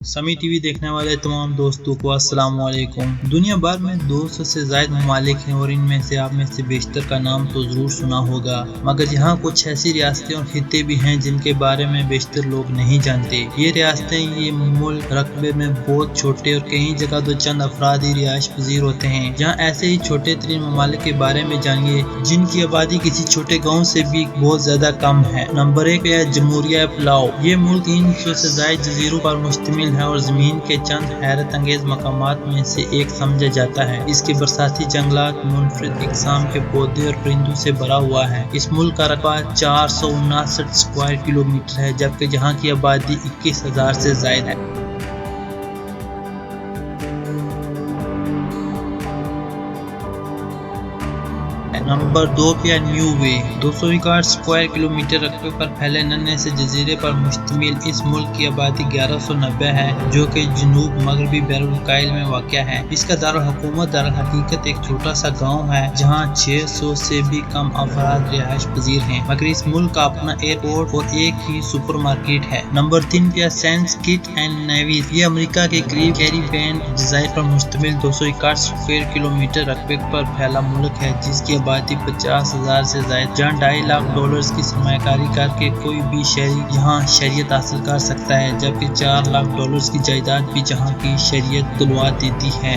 समी टीवी देखने वाले तमाम दोस्तों को अस्सलाम वालेकुम। दुनिया भर में 200 से ज्यादा ममालिक हैं और इनमें से आप में से बेशतर का नाम तो जरूर सुना होगा, मगर यहाँ कुछ ऐसी रियासतें और खित्ते भी हैं जिनके बारे में बेशतर लोग नहीं जानते। ये रियासतें, ये मुल्क रकबे में बहुत छोटे और कई जगह तो चंद अफराद ही रिहाइश पजीर होते हैं। जहाँ ऐसे ही छोटे तरीन ममालिक के बारे में जानिए जिनकी आबादी किसी छोटे गाँव से भी बहुत ज्यादा कम है। नंबर 1 है जमहूरिया पलाओ। ये मुल्क 300 से ज्यादा जजीरों पर मुश्तमिल है और जमीन के चंद हैरत अंगेज मकामात में से एक समझा जाता है। इसके बरसाती जंगलात मुनफरिद इकसाम के पौधे और परिंदों से भरा हुआ है। इस मुल्क का रकबा 459 स्क्वायर किलोमीटर है, जबकि जहाँ की आबादी 21,000 से ज्यादा है। नंबर 2 पे न्यूवे। 261 स्क्वायर किलोमीटर रकबे पर फैले नन्हे से जजीरे पर मुश्तमिल इस मुल्क की आबादी 1190 है, जो कि जनूब मगरबी बहरुल में वाक़या है। इसका दारुल हुकूमत दरअसल हकीकत एक छोटा सा गाँव है जहाँ 600 से भी कम अफराद रिहाइश पजीर हैं, मगर इस मुल्क का अपना एयरपोर्ट और एक ही सुपर मार्केट है। नंबर 3 पे सेंट किट्स एंड नेविस। ये अमेरिका के करीब कैरिबियन जज़ायर पर मुश्तमिल 261 स्क्वायर किलोमीटर रकबे पर फैला मुल्क है, जिसकी आबादी 50,000 से ज्यादा, जहाँ $2.5 लाख की सरमायाकारी करके कोई भी शहरी यहाँ शरीयत हासिल कर सकता है, जबकि $4 लाख की जायदाद भी जहाँ की शरीयत दिलवा देती है।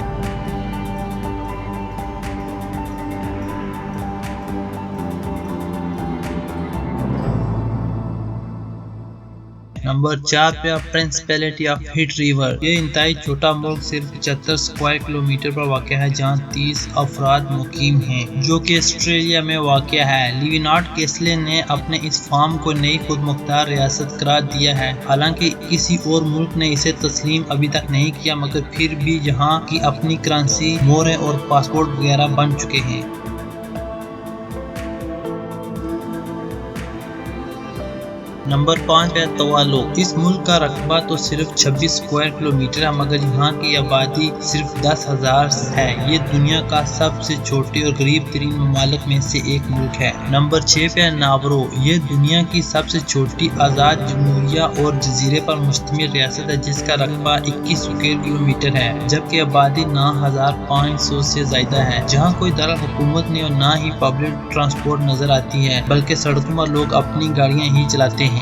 नंबर 4 पे प्रिंसिपैलिटी ऑफ हीट रिवर। ये इंतहाई छोटा मुल्क सिर्फ 75 स्क्वायर किलोमीटर पर वाक़या है, जहाँ 30 अफराद मुकीम हैं, जो कि ऑस्ट्रेलिया में वाक़या है। लिविनार्ड केस्ले ने अपने इस फार्म को नई खुद मुख्तार रियासत करार दिया है। हालांकि किसी और मुल्क ने इसे तस्लीम अभी तक नहीं किया, मगर फिर भी यहाँ की अपनी करेंसी, मोहरें और पासपोर्ट वगैरह बन चुके हैं। नंबर 5 है तुवालू। इस मुल्क का रकबा तो सिर्फ 26 स्क्वायर किलोमीटर है, मगर यहाँ की आबादी सिर्फ 10,000 है। ये दुनिया का सबसे छोटे और गरीब तरीन ममालिक में से एक मुल्क है। नंबर 6 पे है नावरो। ये दुनिया की सबसे छोटी आज़ाद जमहूरिया और जजीरे पर मुश्तमिल रियासत है, जिसका रकबा 21 स्क्वायर किलोमीटर है, जबकि आबादी 9,500 से ज्यादा है। जहाँ कोई दारुल हुकूमत नहीं और ना ही पब्लिक ट्रांसपोर्ट नजर आती है, बल्कि सड़कों पर लोग अपनी गाड़ियाँ ही चलाते हैं।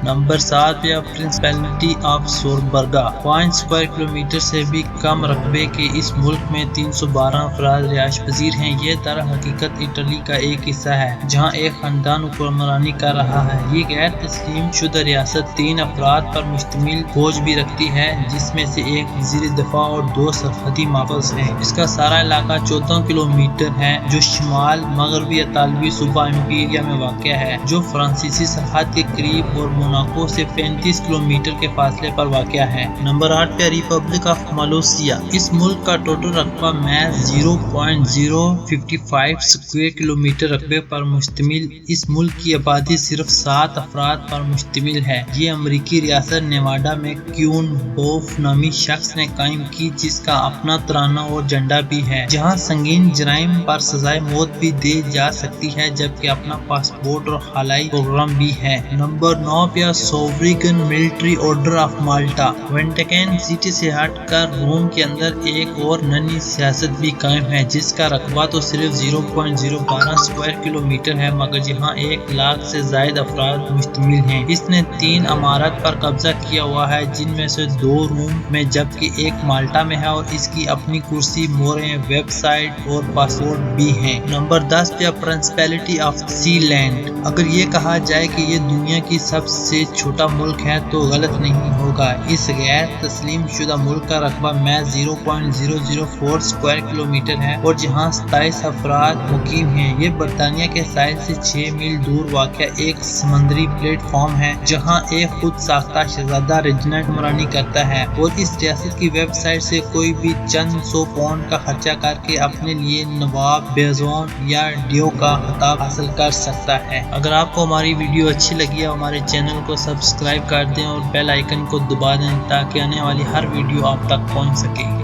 नंबर 7 या प्रिंसिपैलिटी ऑफ सोरबर्गा। 5 स्क्वायर किलोमीटर से भी कम रकबे के इस मुल्क में 312 अफराद रिहाइश पजीर हैं। ये दर हकीकत इटली का एक हिस्सा है, जहाँ एक खानदान हुक्मरानी कर रहा है। ये गैर तस्लीम शुदा रियासत 3 अफराद पर मुश्तमिल फौज भी रखती है, जिसमें से एक वज़ीर दिफा और 2 सरहदी माफज हैं। इसका सारा इलाका 14 किलोमीटर है, जो शिमाल मगरबी इतालवी सूबा इम्पीरिया में वाक़या है, जो फ्रांसीसी सरहद के करीब और मोनाको से 35 किलोमीटर के फासले पर वाक़या है। नंबर 8 पे रिपब्लिक ऑफ मलेशिया। इस मुल्क का टोटल रकबा महज 0.055 स्क्वायर किलोमीटर रकबे पर मुश्तमिल इस मुल्क की आबादी सिर्फ 7 अफराद पर मुश्तमिल है। ये अमरीकी रियासत नेवाडा में क्यून बोफ नामी शख्स ने कायम की, जिसका अपना तराना और झंडा भी है, जहाँ संगीन जराइम पर सजाए मौत भी दी जा सकती है, जबकि अपना पासपोर्ट और हवाई प्रोग्राम भी है। नंबर 9 पे sovereign military order of Malta. Vatican City से हटकर रोम के अंदर एक और नन्ही सियासत भी कायम है, जिसका रकबा तो सिर्फ 0.012 स्क्वायर किलोमीटर है, मगर यहाँ 1 लाख से ज्यादा अफराद मुश्तमिल हैं। इसने 3 इमारत पर कब्जा किया हुआ है, जिनमें से 2 रोम में जबकि 1 माल्टा में है, और इसकी अपनी कुर्सी, मोहरें, वेबसाइट और पासपोर्ट भी हैं। नंबर 10 पे प्रिंसिपैलिटी ऑफ सीलैंड। अगर ये कहा जाए कि ये दुनिया की सबसे छोटा मुल्क है तो गलत नहीं होगा। इस गैर तस्लीम शुदा मुल्क का रकबा महज 0.004 स्क्वायर किलोमीटर है, और जहाँ 27 अफराद मुकीम हैं। ये बरतानिया के साहिल से 6 मील दूर वाक़या एक समंदरी प्लेटफॉर्म है, जहाँ एक खुद साख्ता शहजादा रेजिडेंट हुक्मरानी करता है, और इस रियासत की वेबसाइट से कोई भी चंद 100 पाउंड का खर्चा करके अपने लिए नवाब, बेजोन या डियो का खिताब हासिल कर सकता है। अगर आपको हमारी वीडियो अच्छी लगी है, हमारे चैनल को सब्सक्राइब कर दें और बेल आइकन को दबा दें, ताकि आने वाली हर वीडियो आप तक पहुंच सके।